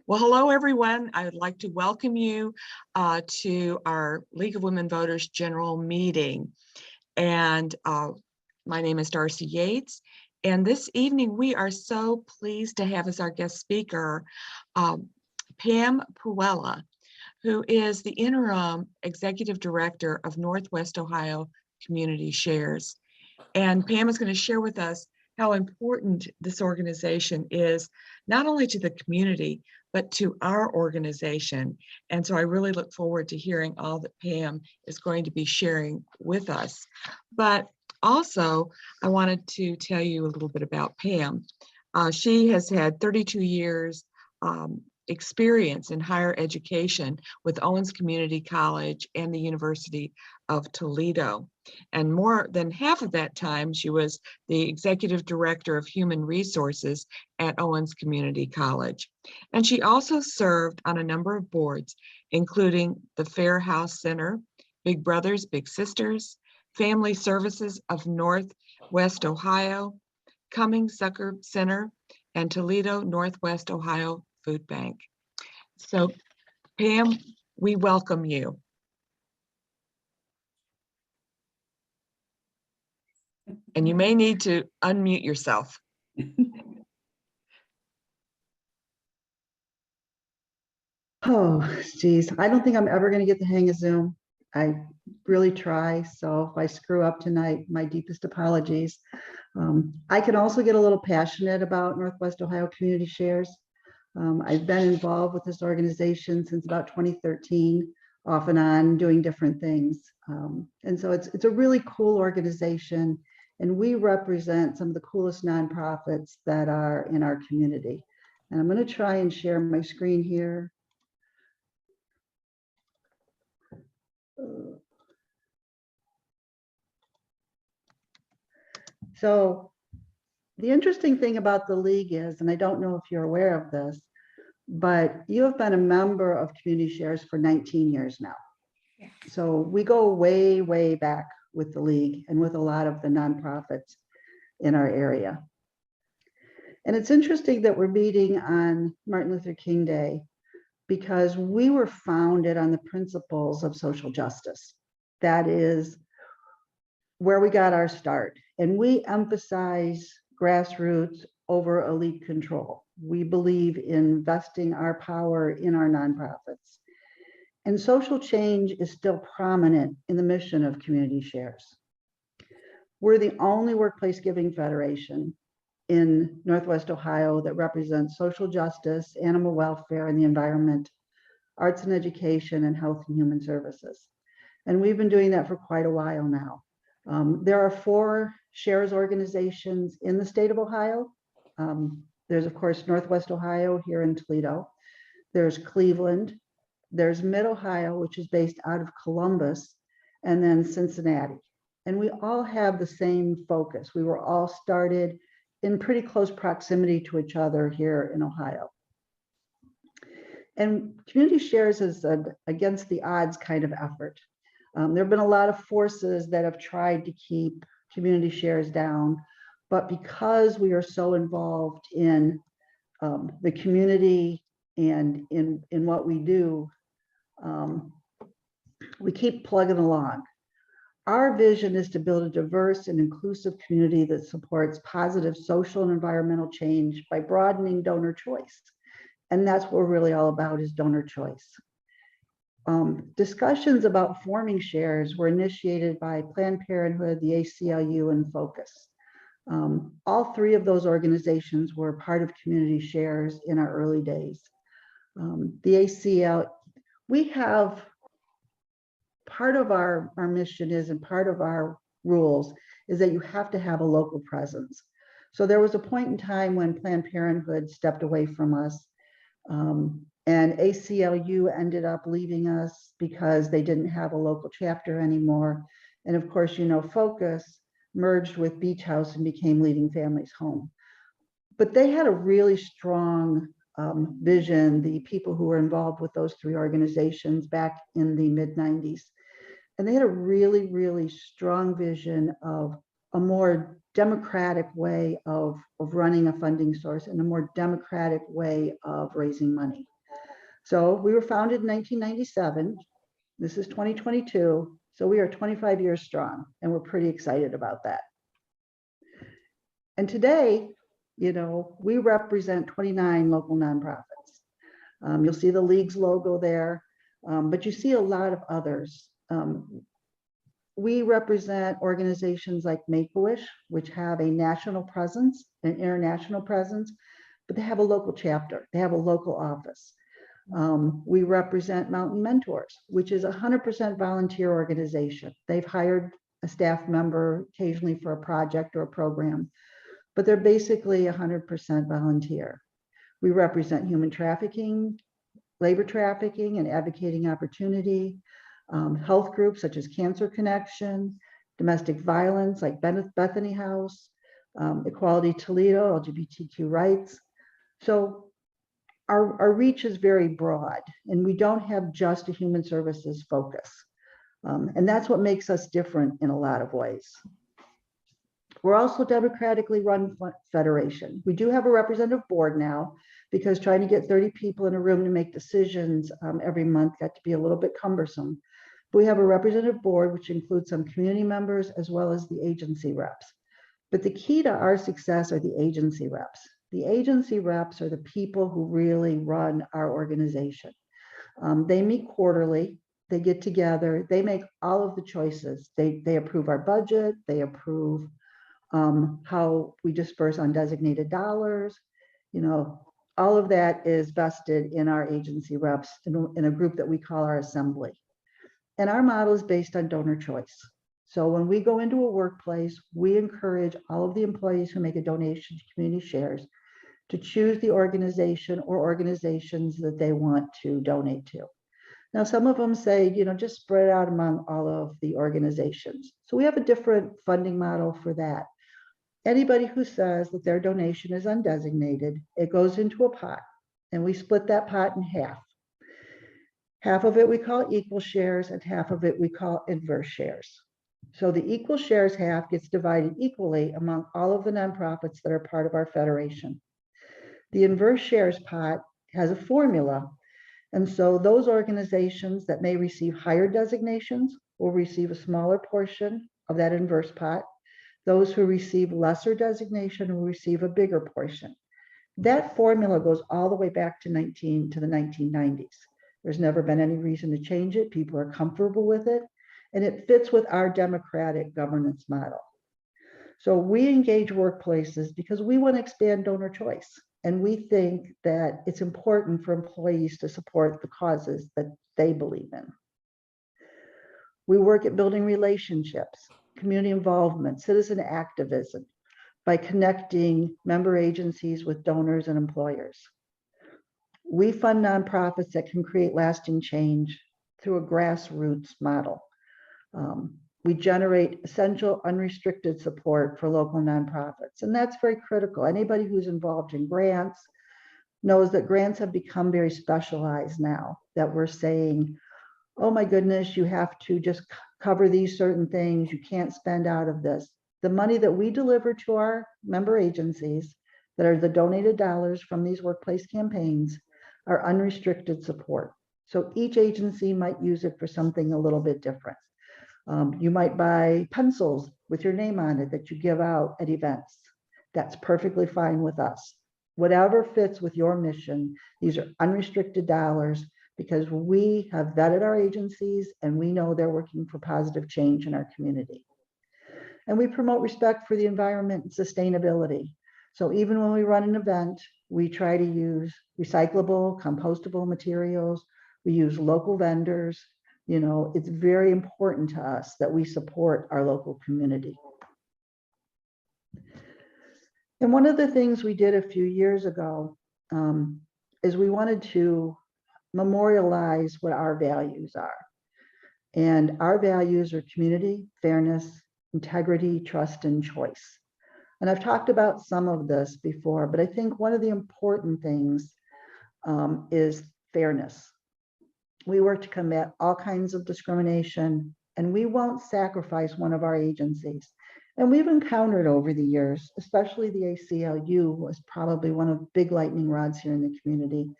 Well, hello, everyone. I would like to welcome you to our League of Women Voters General Meeting. And my name is Darcy Yates. And this evening, we are so pleased to have as our guest speaker, Pam Pulla, who is the interim executive director of Northwest Ohio Community Shares. And Pam is going to share with us how important this organization is, not only to the community, but to our organization. And so I really look forward to hearing all that Pam is going to be sharing with us. But also, I wanted to tell you a little bit about Pam. She has had 32 years experience in higher education with Owens Community College and the University of Toledo. And more than half of that time, she was the executive director of human resources at Owens Community College. And she also served on a number of boards, including the Fair House Center, Big Brothers, Big Sisters, Family Services of Northwest Ohio, Cummings Zucker Center, and Toledo Northwest Ohio Food Bank. So, Pam, we welcome you. And you may need to unmute yourself. Oh, geez. I don't think I'm ever going to get the hang of Zoom. I really try. So if I screw up tonight, my deepest apologies. I can also get a little passionate about Northwest Ohio Community Shares. I've been involved with this organization since about 2013, off and on, doing different things. And so it's a really cool organization, and we represent some of the coolest nonprofits that are in our community. And I'm going to try and share my screen here. So the interesting thing about the League is, and I don't know if you're aware of this, but you have been a member of Community Shares for 19 years now. Yeah. So we go way, way back with the League and with a lot of the nonprofits in our area. And it's interesting that we're meeting on Martin Luther King Day because we were founded on the principles of social justice. That is where we got our start. And we emphasize grassroots over elite control. We believe in vesting our power in our nonprofits. And social change is still prominent in the mission of Community Shares. We're the only workplace giving federation in Northwest Ohio that represents social justice, animal welfare and the environment, arts and education, and health and human services. And we've been doing that for quite a while now. There are 4 shares organizations in the state of Ohio. There's, of course, Northwest Ohio here in Toledo. There's Cleveland. There's Mid-Ohio, which is based out of Columbus, and then Cincinnati. And we all have the same focus. We were all started in pretty close proximity to each other here in Ohio. And Community Shares is an against the odds kind of effort. There have been a lot of forces that have tried to keep Community Shares down, but because we are so involved in the community and in what we do, we keep plugging along. Our vision is to build a diverse and inclusive community that supports positive social and environmental change by broadening donor choice. And that's what we're really all about, is donor choice. Discussions about forming shares were initiated by Planned Parenthood, the ACLU, and Focus. All 3 of those organizations were part of Community Shares in our early days. The ACL, we have part of our mission is, and part of our rules is that you have to have a local presence. So there was a point in time when Planned Parenthood stepped away from us. And ACLU ended up leaving us because they didn't have a local chapter anymore. And of course, you know, Focus merged with Beach House and became Leading Families Home. But they had a really strong vision, the people who were involved with those 3 organizations back in the mid-90s. And they had a really, really strong vision of a more democratic way of running a funding source and a more democratic way of raising money. So we were founded in 1997. This is 2022. So we are 25 years strong, and we're pretty excited about that. And today, we represent 29 local nonprofits. You'll see the League's logo there, but you see a lot of others. We represent organizations like Make-A-Wish, which have a national presence, an international presence, but they have a local chapter. They have a local office. We represent Mountain Mentors, which is a 100% volunteer organization. They've hired a staff member occasionally for a project or a program, but they're basically 100% volunteer. We represent human trafficking, labor trafficking, and advocating opportunity, health groups such as Cancer Connection, domestic violence like Bethany House, Equality Toledo, LGBTQ rights. So our reach is very broad, and we don't have just a human services focus. And that's what makes us different in a lot of ways. We're also a democratically run federation. We do have a representative board now, because trying to get 30 people in a room to make decisions every month got to be a little bit cumbersome. But we have a representative board, which includes some community members as well as the agency reps. But the key to our success are the agency reps. The agency reps are the people who really run our organization. They meet quarterly, they get together, they make all of the choices. They approve our budget, they approve how we disperse undesignated dollars. All of that is vested in our agency reps in a group that we call our assembly. And our model is based on donor choice. So when we go into a workplace, we encourage all of the employees who make a donation to community shares to choose the organization or organizations that they want to donate to. Now, some of them say, just spread it out among all of the organizations. So we have a different funding model for that. Anybody who says that their donation is undesignated, it goes into a pot, and we split that pot in half. Half of it we call equal shares, and half of it we call inverse shares. So the equal shares half gets divided equally among all of the nonprofits that are part of our federation. The inverse shares pot has a formula, and so those organizations that may receive higher designations will receive a smaller portion of that inverse pot. Those who receive lesser designation will receive a bigger portion. That formula goes all the way back to the 1990s. There's never been any reason to change it. People are comfortable with it, and it fits with our democratic governance model. So we engage workplaces because we want to expand donor choice, and we think that it's important for employees to support the causes that they believe in. We work at building relationships, community involvement, citizen activism, by connecting member agencies with donors and employers. We fund nonprofits that can create lasting change through a grassroots model. We generate essential unrestricted support for local nonprofits, and that's very critical. Anybody who's involved in grants knows that grants have become very specialized now, that we're saying, oh my goodness, you have to just cover these certain things, you can't spend out of this. The money that we deliver to our member agencies that are the donated dollars from these workplace campaigns are unrestricted support. So each agency might use it for something a little bit different. You might buy pencils with your name on it that you give out at events. That's perfectly fine with us. Whatever fits with your mission, these are unrestricted dollars because we have vetted our agencies and we know they're working for positive change in our community. And we promote respect for the environment and sustainability. So even when we run an event, we try to use recyclable, compostable materials. We use local vendors. It's very important to us that we support our local community. And one of the things we did a few years ago is we wanted to memorialize what our values are. And our values are community, fairness, integrity, trust, and choice. And I've talked about some of this before, but I think one of the important things is fairness. We work to combat all kinds of discrimination, and we won't sacrifice one of our agencies. And we've encountered over the years, especially the ACLU was probably one of the big lightning rods here in the community,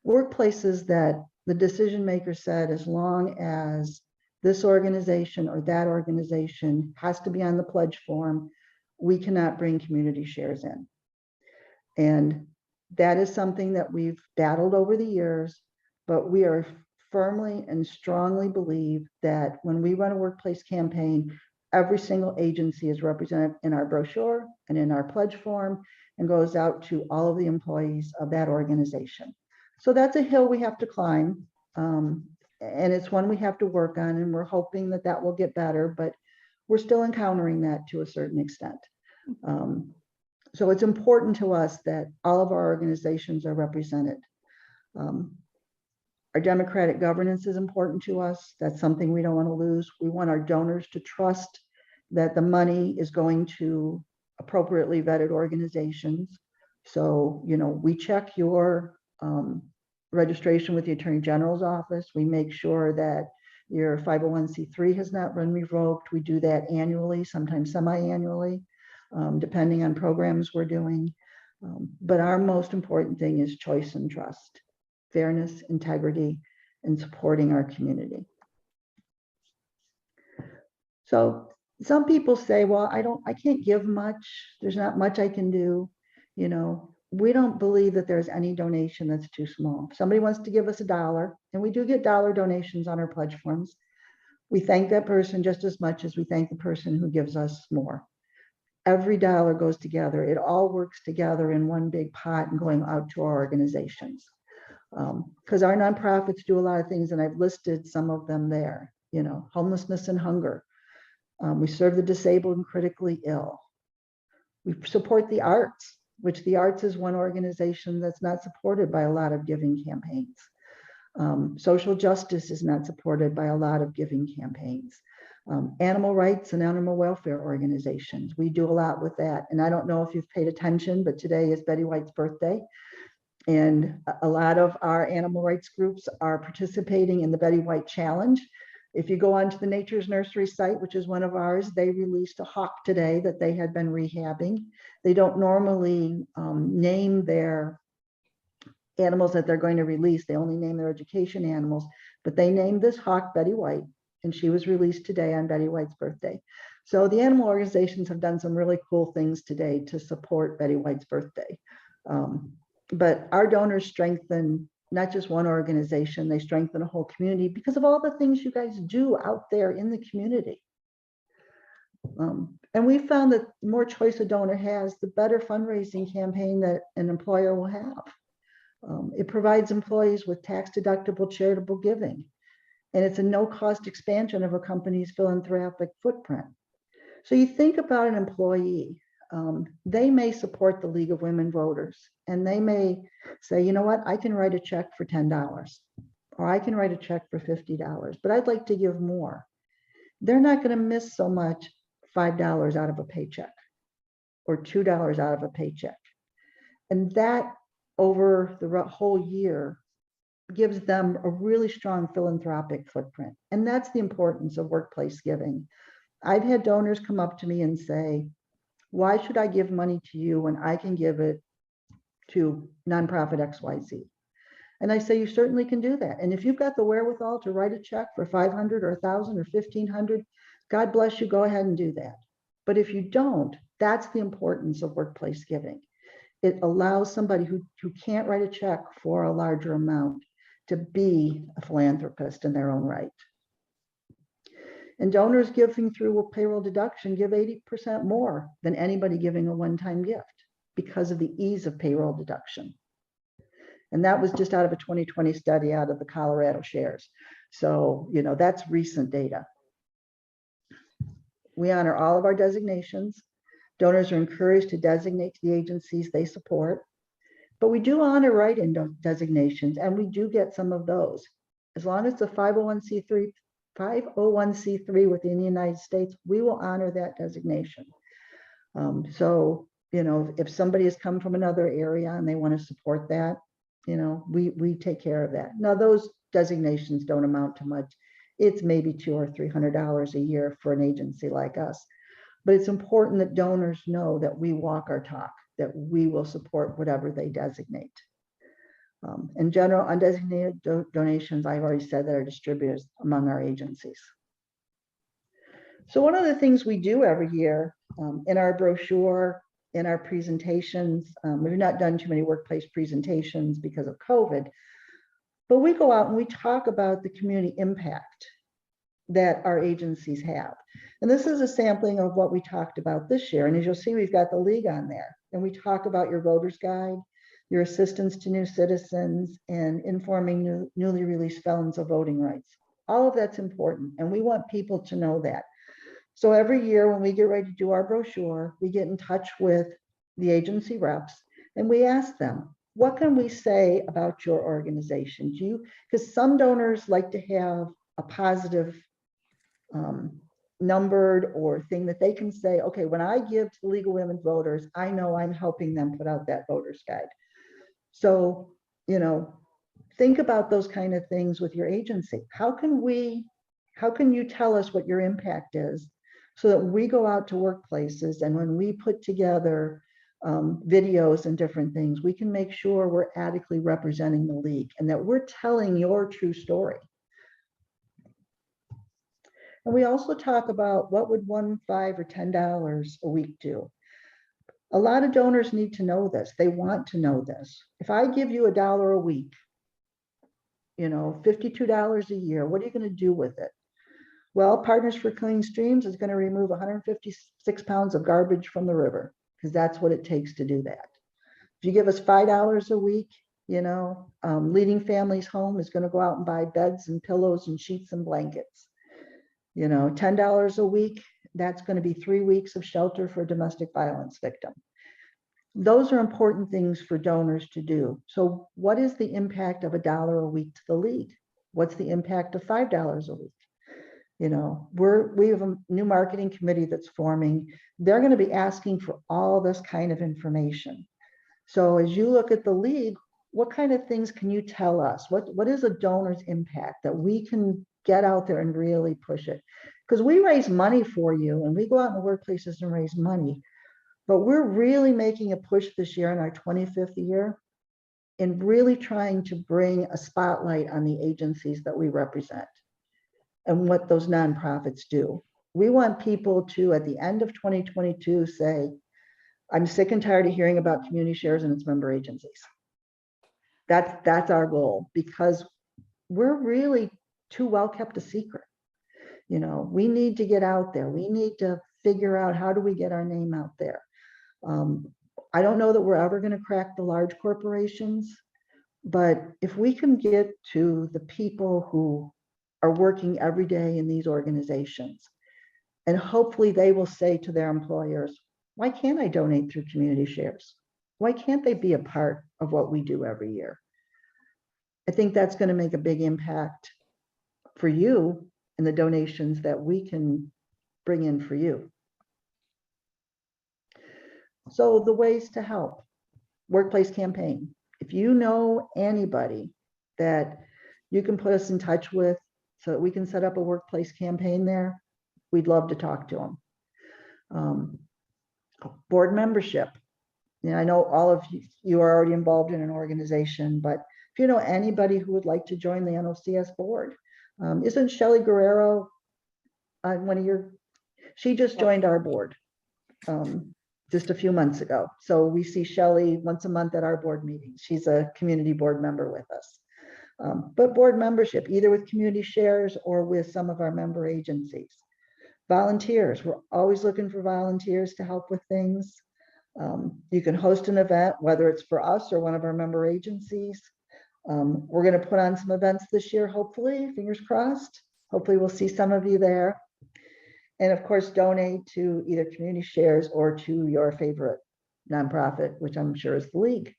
workplaces that the decision maker said, as long as this organization or that organization has to be on the pledge form, we cannot bring community shares in. And that is something that we've battled over the years, but we are firmly and strongly believe that when we run a workplace campaign, every single agency is represented in our brochure and in our pledge form and goes out to all of the employees of that organization. So that's a hill we have to climb. And it's one we have to work on, and we're hoping that that will get better, but we're still encountering that to a certain extent. So it's important to us that all of our organizations are represented. Our democratic governance is important to us. That's something we don't want to lose. We want our donors to trust that the money is going to appropriately vetted organizations. So, you know, we check your registration with the Attorney General's office. We make sure that your 501c3 has not been revoked. We do that annually, sometimes semi-annually, depending on programs we're doing. But our most important thing is choice and trust, fairness, integrity, and supporting our community. So some people say, well, I can't give much. There's not much I can do. You know, we don't believe that there's any donation that's too small. If somebody wants to give us $1, and we do get dollar donations on our pledge forms, we thank that person just as much as we thank the person who gives us more. Every dollar goes together. It all works together in one big pot and going out to our organizations. Because our nonprofits do a lot of things, and I've listed some of them there. You know, homelessness and hunger. We serve the disabled and critically ill. We support the arts, which the arts is one organization that's not supported by a lot of giving campaigns. Social justice is not supported by a lot of giving campaigns. Animal rights and animal welfare organizations, we do a lot with that. And I don't know if you've paid attention, but today is Betty White's birthday. And a lot of our animal rights groups are participating in the Betty White Challenge. If you go onto the Nature's Nursery site, which is one of ours, they released a hawk today that they had been rehabbing. They don't normally name their animals that they're going to release. They only name their education animals, but they named this hawk Betty White, and she was released today on Betty White's birthday. So the animal organizations have done some really cool things today to support Betty White's birthday. But our donors strengthen not just one organization, they strengthen a whole community because of all the things you guys do out there in the community. And we found that the more choice a donor has, the better fundraising campaign that an employer will have. It provides employees with tax-deductible charitable giving, and it's a no-cost expansion of a company's philanthropic footprint. So you think about an employee, they may support the League of Women Voters, and they may say, you know what, I can write a check for $10, or I can write a check for $50, but I'd like to give more. They're not going to miss so much $5 out of a paycheck or $2 out of a paycheck. And that over the whole year gives them a really strong philanthropic footprint. And that's the importance of workplace giving. I've had donors come up to me and say, why should I give money to you when I can give it to nonprofit XYZ? And I say, you certainly can do that. And if you've got the wherewithal to write a check for 500 or 1,000 or 1,500, God bless you, go ahead and do that. But if you don't, that's the importance of workplace giving. It allows somebody who can't write a check for a larger amount to be a philanthropist in their own right. And donors giving through a payroll deduction give 80% more than anybody giving a one-time gift because of the ease of payroll deduction. And that was just out of a 2020 study out of the Colorado shares. So, you know, that's recent data. We honor all of our designations. Donors are encouraged to designate to the agencies they support. But we do honor write-in designations, and we do get some of those. As long as it's a 501c3 within the United States, we will honor that designation. So, you know, if somebody has come from another area and they want to support that, you know, we take care of that. Now, those designations don't amount to much. It's maybe $200 or $300 a year for an agency like us. But it's important that donors know that we walk our talk, that we will support whatever they designate. In general, undesignated donations, I've already said, that are distributed among our agencies. So one of the things we do every year in our brochure, in our presentations, we've not done too many workplace presentations because of COVID, but we go out and we talk about the community impact that our agencies have. And this is a sampling of what we talked about this year. And as you'll see, we've got the league on there. And we talk about your voter's guide, your assistance to new citizens, and informing newly released felons of voting rights. All of that's important, and we want people to know that. So every year when we get ready to do our brochure, we get in touch with the agency reps and we ask them, what can we say about your organization? Because some donors like to have a positive numbered or thing that they can say, okay, when I give to League of Women Voters, I know I'm helping them put out that voter's guide. So, think about those kind of things with your agency. How can you tell us what your impact is so that we go out to workplaces, and when we put together videos and different things, we can make sure we're adequately representing the league and that we're telling your true story. And we also talk about what would $1, $5, or $10 a week do. A lot of donors need to know this. They want to know this. If I give you $1 a week, $52 a year, what are you going to do with it? Well, Partners for Clean Streams is going to remove 156 pounds of garbage from the river, because that's what it takes to do that. If you give us $5 a week, Leading Families Home is going to go out and buy beds and pillows and sheets and blankets. $10 a week, that's going to be 3 weeks of shelter for a domestic violence victim. Those are important things for donors to do. So what is the impact of $1 a week to the league? What's the impact of $5 a week? We have a new marketing committee that's forming. They're going to be asking for all this kind of information. So as you look at the league, what kind of things can you tell us? What is a donor's impact that we can get out there and really push it? Because we raise money for you and we go out in the workplaces and raise money, but we're really making a push this year in our 25th year in really trying to bring a spotlight on the agencies that we represent and what those nonprofits do. We want people to, at the end of 2022, say, I'm sick and tired of hearing about community shares and its member agencies. That's our goal, because we're really too well kept a secret. We need to get out there. We need to figure out, how do we get our name out there? I don't know that we're ever going to crack the large corporations, but if we can get to the people who are working every day in these organizations, and hopefully they will say to their employers, why can't I donate through community shares? Why can't they be a part of what we do every year? I think that's going to make a big impact for you and the donations that we can bring in for you. So the ways to help: workplace campaign. If you know anybody that you can put us in touch with so that we can set up a workplace campaign there, we'd love to talk to them. Board membership. I know all of you are already involved in an organization, but if you know anybody who would like to join the NOCS board, isn't Shelley Guerrero she just joined our board just a few months ago. So we see Shelley once a month at our board meetings. She's a community board member with us. But board membership, either with community shares or with some of our member agencies. Volunteers, we're always looking for volunteers to help with things. You can host an event, whether it's for us or one of our member agencies. We're going to put on some events this year, hopefully, fingers crossed. Hopefully we'll see some of you there. And of course, donate to either community shares or to your favorite nonprofit, which I'm sure is the league.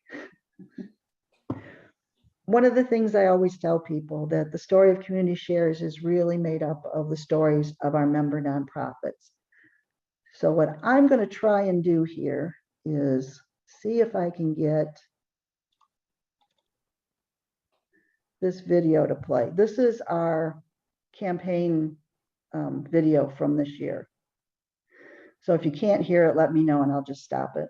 One of the things I always tell people, that the story of community shares is really made up of the stories of our member nonprofits. So what I'm going to try and do here is see if I can get this video to play. This is our campaign video from this year. So if you can't hear it, let me know and I'll just stop it.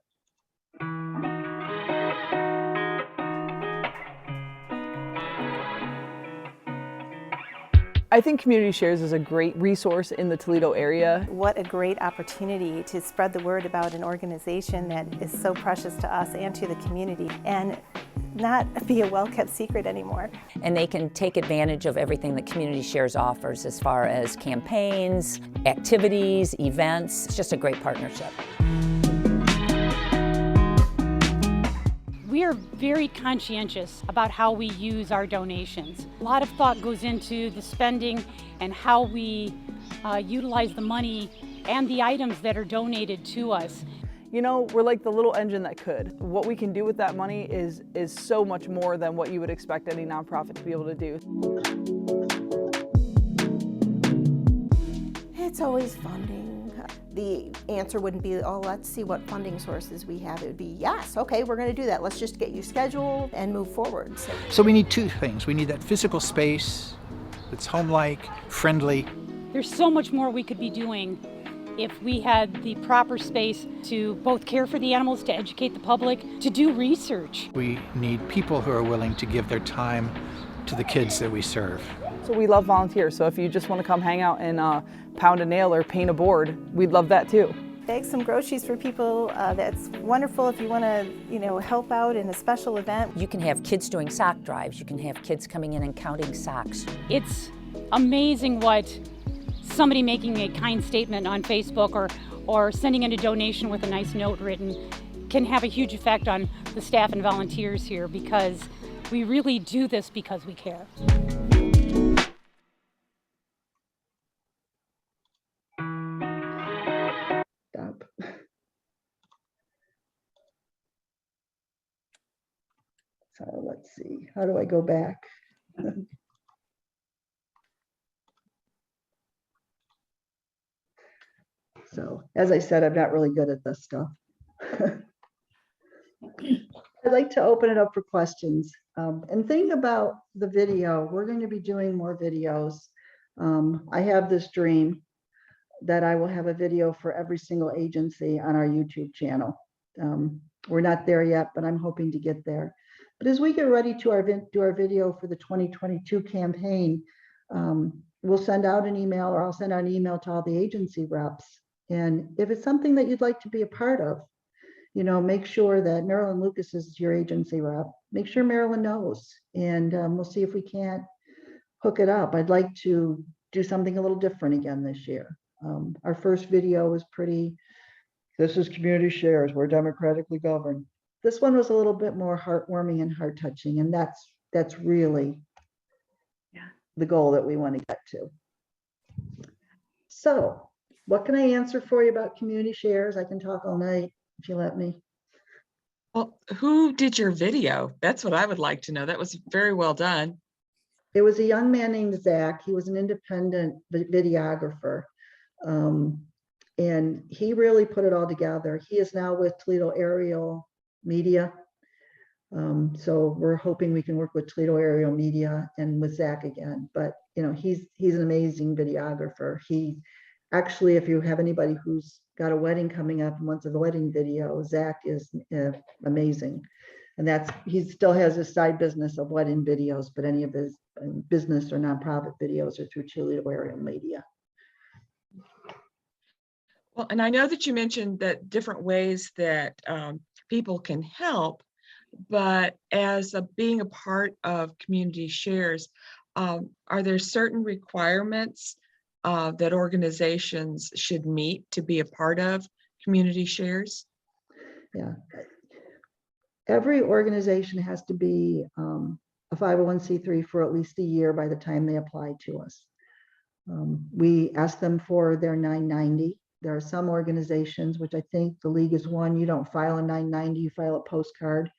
I think Community Shares is a great resource in the Toledo area. What a great opportunity to spread the word about an organization that is so precious to us and to the community, and not be a well-kept secret anymore. And they can take advantage of everything that Community Shares offers as far as campaigns, activities, events. It's just a great partnership. We are very conscientious about how we use our donations. A lot of thought goes into the spending and how we utilize the money and the items that are donated to us. You know, we're like the little engine that could. What we can do with that money is so much more than what you would expect any nonprofit to be able to do. It's always funding. The answer wouldn't be, oh, let's see what funding sources we have. It would be, yes, okay, we're going to do that. Let's just get you scheduled and move forward. So we need two things. We need that physical space that's home-like, friendly. There's so much more we could be doing if we had the proper space to both care for the animals, to educate the public, to do research. We need people who are willing to give their time to the kids that we serve. So we love volunteers, so if you just want to come hang out and pound a nail or paint a board, we'd love that too. Bag some groceries for people, that's wonderful if you want to, help out in a special event. You can have kids doing sock drives. You can have kids coming in and counting socks. It's amazing what somebody making a kind statement on Facebook or sending in a donation with a nice note written can have a huge effect on the staff and volunteers here, because we really do this because we care. Stop. So let's see, how do I go back? So as I said, I'm not really good at this stuff. I'd like to open it up for questions. And think about the video. We're going to be doing more videos. I have this dream that I will have a video for every single agency on our YouTube channel. We're not there yet, but I'm hoping to get there. But as we get ready to do our video for the 2022 campaign, we'll send out an email, or I'll send out an email to all the agency reps. And if it's something that you'd like to be a part of, make sure that Marilyn Lucas is your agency rep. Make sure Marilyn knows, and we'll see if we can't hook it up. I'd like to do something a little different again this year. Our first video was this is Community Shares, we're democratically governed. This one was a little bit more heartwarming and heart-touching, and that's really the goal that we want to get to. So what can I answer for you about Community Shares? I can talk all night if you let me. Well, who did your video? That's what I would like to know. That was very well done. It was a young man named Zach. He was an independent videographer. And he really put it all together. He is now with Toledo Aerial Media. So we're hoping we can work with Toledo Aerial Media and with Zach again. But he's an amazing videographer. He actually, if you have anybody who's got a wedding coming up and wants a wedding video, Zach is amazing. And he still has his side business of wedding videos, but any of his business or nonprofit videos are through Toledo Aerial Media. Well, and I know that you mentioned that different ways that people can help, but as being a part of Community Shares, are there certain requirements that organizations should meet to be a part of Community Shares? Yeah, every organization has to be a 501c3 for at least a year by the time they apply to us. We ask them for their 990. There are some organizations, which I think the league is one, you don't file a 990, you file a postcard.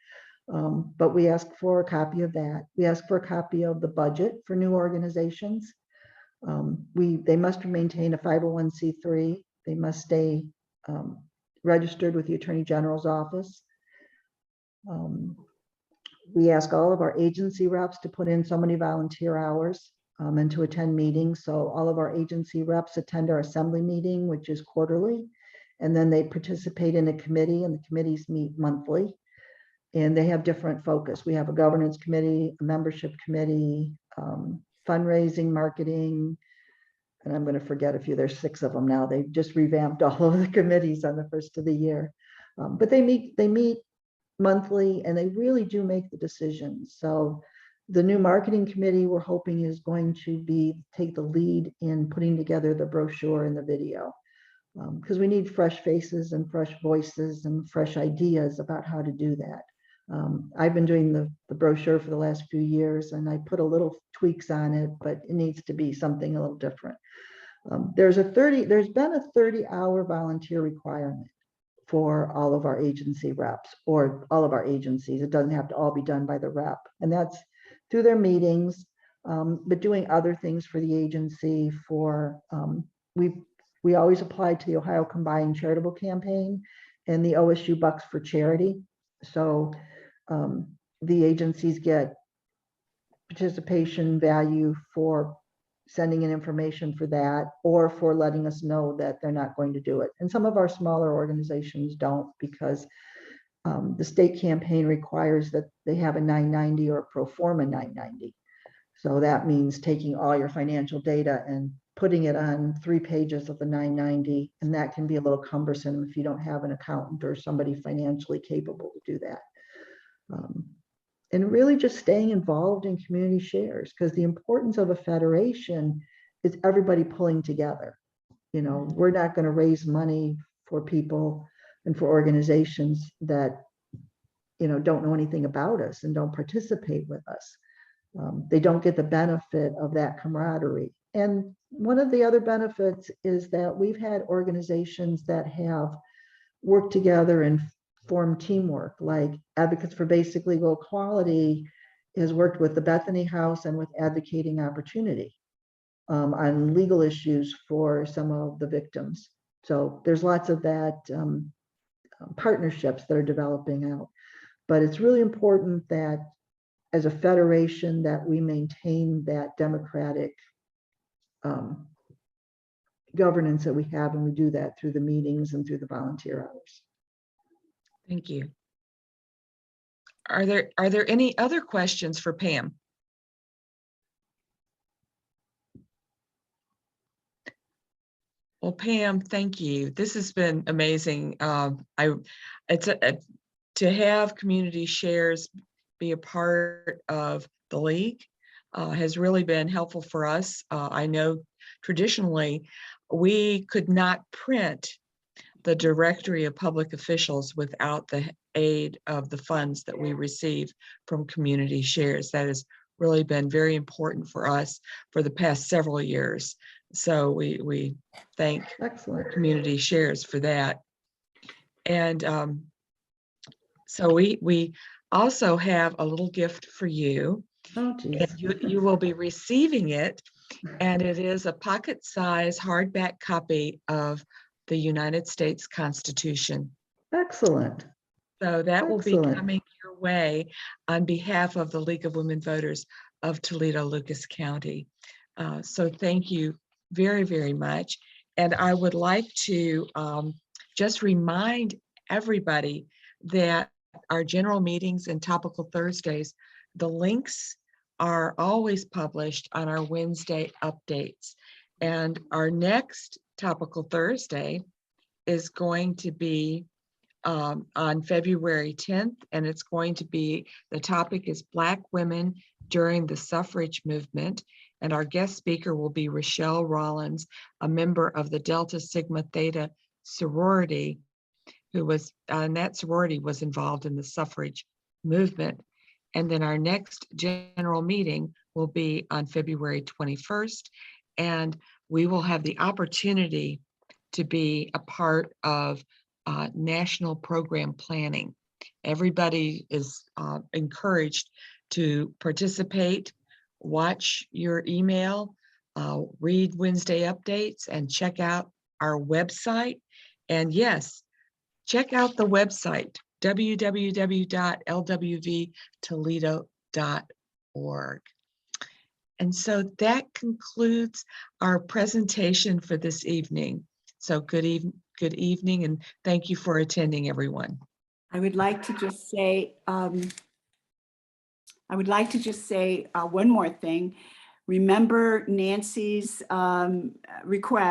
But we ask for a copy of that. We ask for a copy of the budget for new organizations. They must maintain a 501c3. They must stay registered with the Attorney General's office. We ask all of our agency reps to put in so many volunteer hours and to attend meetings. So all of our agency reps attend our assembly meeting, which is quarterly, and then they participate in a committee, and the committees meet monthly, and they have different focus. We have a governance committee, a membership committee, fundraising, marketing, and I'm going to forget a few. There's 6 of them now. They've just revamped all of the committees on the first of the year. But they meet monthly, and they really do make the decisions. So the new marketing committee, we're hoping, is going to take the lead in putting together the brochure and the video, because we need fresh faces and fresh voices and fresh ideas about how to do that. I've been doing the brochure for the last few years, and I put a little tweaks on it, but it needs to be something a little different. There's been a 30-hour volunteer requirement for all of our agency reps, or all of our agencies. It doesn't have to all be done by the rep, and that's through their meetings, but doing other things for the agency. We always apply to the Ohio Combined Charitable Campaign and the OSU Bucks for Charity. So the agencies get participation value for sending in information for that, or for letting us know that they're not going to do it. And some of our smaller organizations don't, because the state campaign requires that they have a 990 or a pro forma 990. So that means taking all your financial data and putting it on 3 pages of the 990, and that can be a little cumbersome if you don't have an accountant or somebody financially capable to do that. And really just staying involved in community shares, because the importance of a federation is everybody pulling together. You know, we're not going to raise money for people and for organizations that, you know, don't know anything about us and don't participate with us. They don't get the benefit of that camaraderie. And one of the other benefits is that we've had organizations that have worked together and formed teamwork, like Advocates for Basic Legal Equality has worked with the Bethany House and with Advocating Opportunity on legal issues for some of the victims. So there's lots of that partnerships that are developing out. But it's really important that as a federation that we maintain that democratic governance that we have, and we do that through the meetings and through the volunteer hours. Thank you. Are there any other questions for Pam? Well, Pam, thank you. This has been amazing. To have community shares be a part of the league has really been helpful for us. I know traditionally we could not print the directory of public officials without the aid of the funds that we receive from community shares. That has really been very important for us for the past several years. So we thank community shares for that. And so we also have a little gift for you. Oh, geez. And you will be receiving it, and it is a pocket-sized hardback copy of the United States Constitution. Excellent. So that will be coming your way on behalf of the League of Women Voters of Toledo-Lucas County. So thank you very, very much. And I would like to just remind everybody that our general meetings and topical Thursdays, the links are always published on our Wednesday updates. And our next topical Thursday is going to be on February 10th, and it's going to be, the topic is Black Women During the Suffrage Movement, and our guest speaker will be Rochelle Rollins, a member of the Delta Sigma Theta sorority, who was, and that sorority was involved in the suffrage movement. And then our next general meeting will be on February 21st, and we will have the opportunity to be a part of national program planning. Everybody is encouraged to participate, watch your email, read Wednesday updates, and check out our website. And yes, check out the website, www.LWVToledo.org. And so that concludes our presentation for this evening. So good evening, and thank you for attending, everyone. I would like to just say, one more thing. remember Nancy's request